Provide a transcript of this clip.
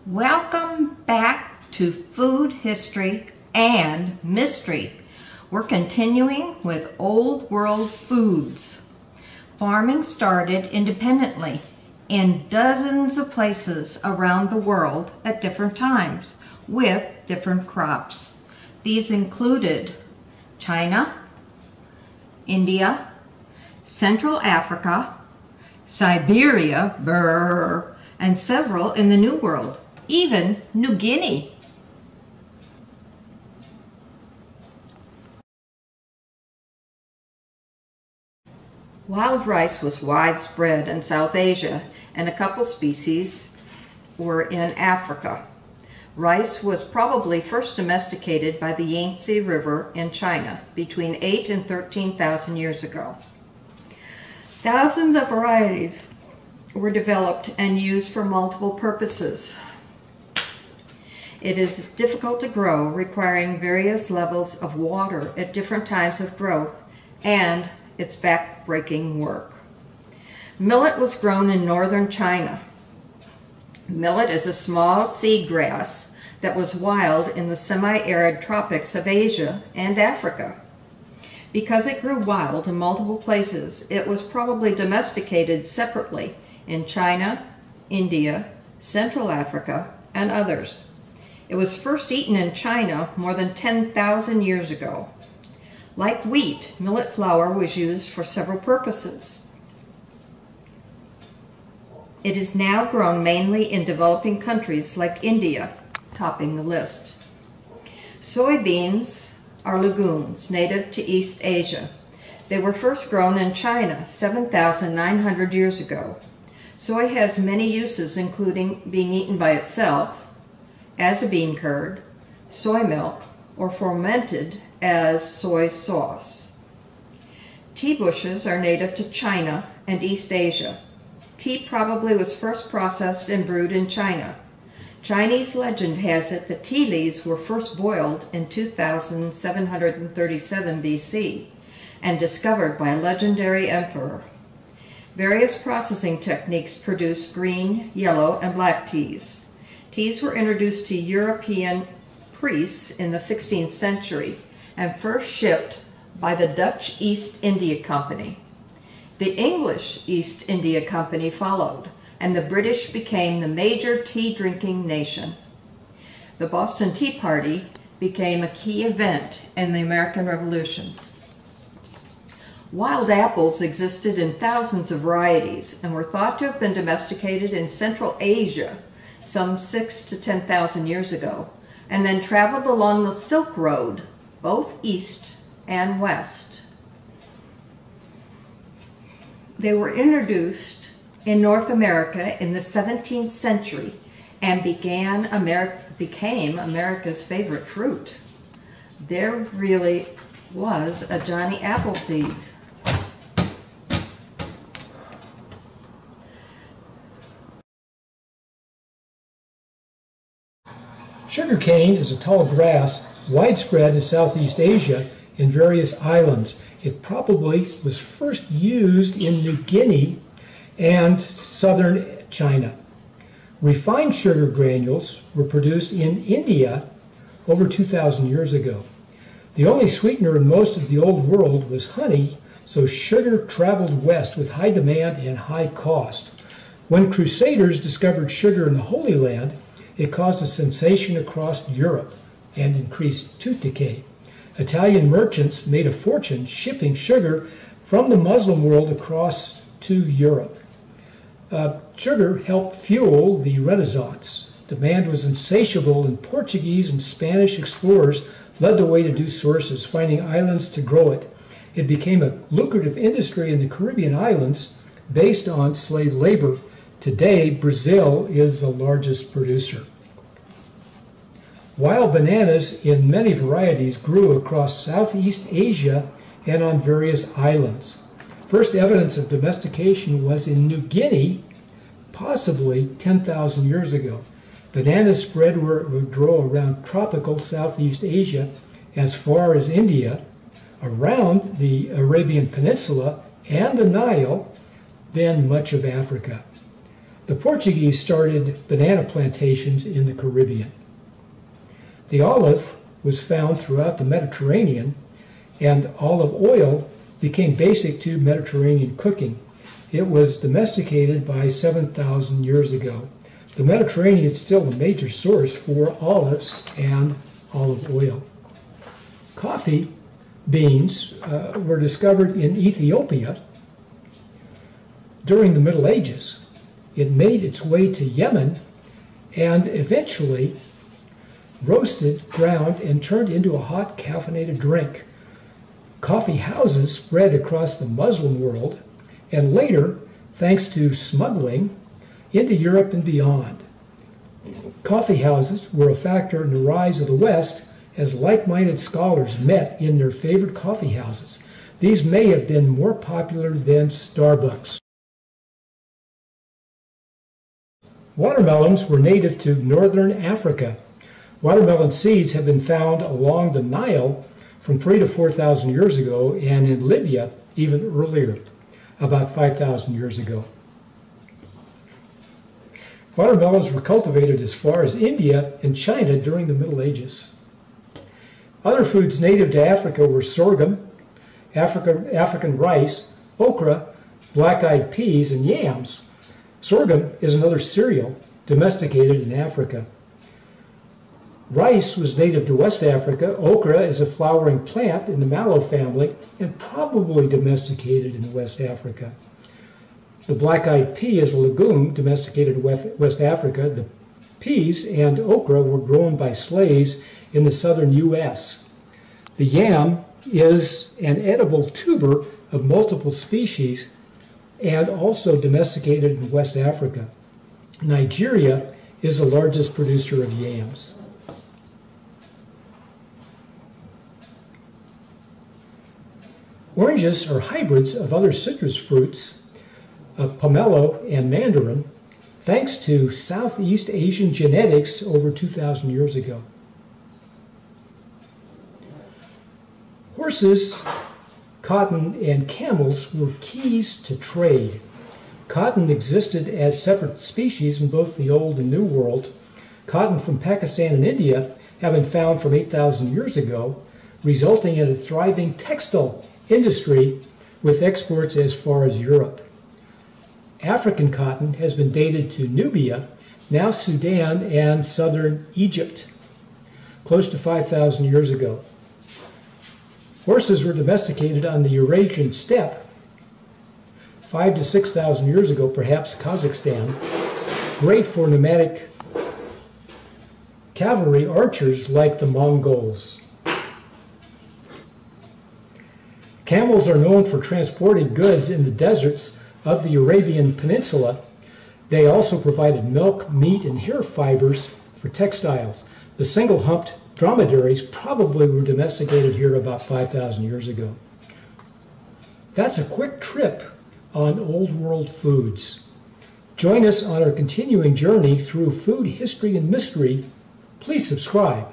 Welcome back to Food History and Mystery. We're continuing with Old World foods. Farming started independently in dozens of places around the world at different times with different crops. These included China, India, Central Africa, Siberia, and several in the New World, even New Guinea. Wild rice was widespread in South Asia, and a couple species were in Africa. Rice was probably first domesticated by the Yangtze River in China between 8 and 13,000 years ago. Thousands of varieties were developed and used for multiple purposes. It is difficult to grow, requiring various levels of water at different times of growth, and it's back-breaking work. Millet was grown in northern China. Millet is a small seed grass that was wild in the semi-arid tropics of Asia and Africa. Because it grew wild in multiple places, it was probably domesticated separately in China, India, Central Africa, and others. It was first eaten in China more than 10,000 years ago. Like wheat, millet flour was used for several purposes. It is now grown mainly in developing countries like India, topping the list. Soybeans are legumes native to East Asia. They were first grown in China 7,900 years ago. Soy has many uses, including being eaten by itself, as a bean curd, soy milk, or fermented as soy sauce. Tea bushes are native to China and East Asia. Tea probably was first processed and brewed in China. Chinese legend has it that tea leaves were first boiled in 2737 BC and discovered by a legendary emperor. Various processing techniques produce green, yellow, and black teas. Teas were introduced to European priests in the 16th century and first shipped by the Dutch East India Company. The English East India Company followed, and the British became the major tea-drinking nation. The Boston Tea Party became a key event in the American Revolution. Wild apples existed in thousands of varieties and were thought to have been domesticated in Central Asia some 6,000 to 10,000 years ago, and then traveled along the Silk Road, both east and west. They were introduced in North America in the 17th century and became America's favorite fruit. There really was a Johnny Appleseed. Sugarcane is a tall grass widespread in Southeast Asia in various islands. It probably was first used in New Guinea and southern China. Refined sugar granules were produced in India over 2,000 years ago. The only sweetener in most of the Old World was honey, so sugar traveled west with high demand and high cost. When Crusaders discovered sugar in the Holy Land, it caused a sensation across Europe and increased tooth decay. Italian merchants made a fortune shipping sugar from the Muslim world across to Europe. Sugar helped fuel the Renaissance. Demand was insatiable, and Portuguese and Spanish explorers led the way to new sources, finding islands to grow it. It became a lucrative industry in the Caribbean islands based on slave labor. Today, Brazil is the largest producer. Wild bananas in many varieties grew across Southeast Asia and on various islands. First evidence of domestication was in New Guinea, possibly 10,000 years ago. Bananas spread where it would grow around tropical Southeast Asia as far as India, around the Arabian Peninsula and the Nile, then much of Africa. The Portuguese started banana plantations in the Caribbean. The olive was found throughout the Mediterranean, and olive oil became basic to Mediterranean cooking. It was domesticated by 7,000 years ago. The Mediterranean is still a major source for olives and olive oil. Coffee beans were discovered in Ethiopia during the Middle Ages. It made its way to Yemen and eventually roasted, ground, and turned into a hot caffeinated drink. Coffee houses spread across the Muslim world and later, thanks to smuggling, into Europe and beyond. Coffee houses were a factor in the rise of the West as like-minded scholars met in their favorite coffee houses. These may have been more popular than Starbucks. Watermelons were native to northern Africa. Watermelon seeds have been found along the Nile from 3,000 to 4,000 years ago, and in Libya even earlier, about 5,000 years ago. Watermelons were cultivated as far as India and China during the Middle Ages. Other foods native to Africa were sorghum, African rice, okra, black-eyed peas, and yams. Sorghum is another cereal domesticated in Africa. Rice was native to West Africa. Okra is a flowering plant in the mallow family and probably domesticated in West Africa. The black-eyed pea is a legume domesticated in West Africa. The peas and okra were grown by slaves in the southern U.S. The yam is an edible tuber of multiple species and also domesticated in West Africa. Nigeria is the largest producer of yams. Oranges are hybrids of other citrus fruits, pomelo and mandarin, thanks to Southeast Asian genetics over 2,000 years ago. Horses, cotton, and camels were keys to trade. Cotton existed as separate species in both the Old and New World. Cotton from Pakistan and India have been found from 8,000 years ago, resulting in a thriving textile industry with exports as far as Europe. African cotton has been dated to Nubia, now Sudan, and southern Egypt, close to 5,000 years ago. Horses were domesticated on the Eurasian steppe 5,000 to 6,000 years ago, perhaps Kazakhstan, great for nomadic cavalry archers like the Mongols. Camels are known for transporting goods in the deserts of the Arabian Peninsula. They also provided milk, meat, and hair fibers for textiles. The single-humped dromedaries probably were domesticated here about 5,000 years ago. That's a quick trip on Old World foods. Join us on our continuing journey through food history and mystery. Please subscribe.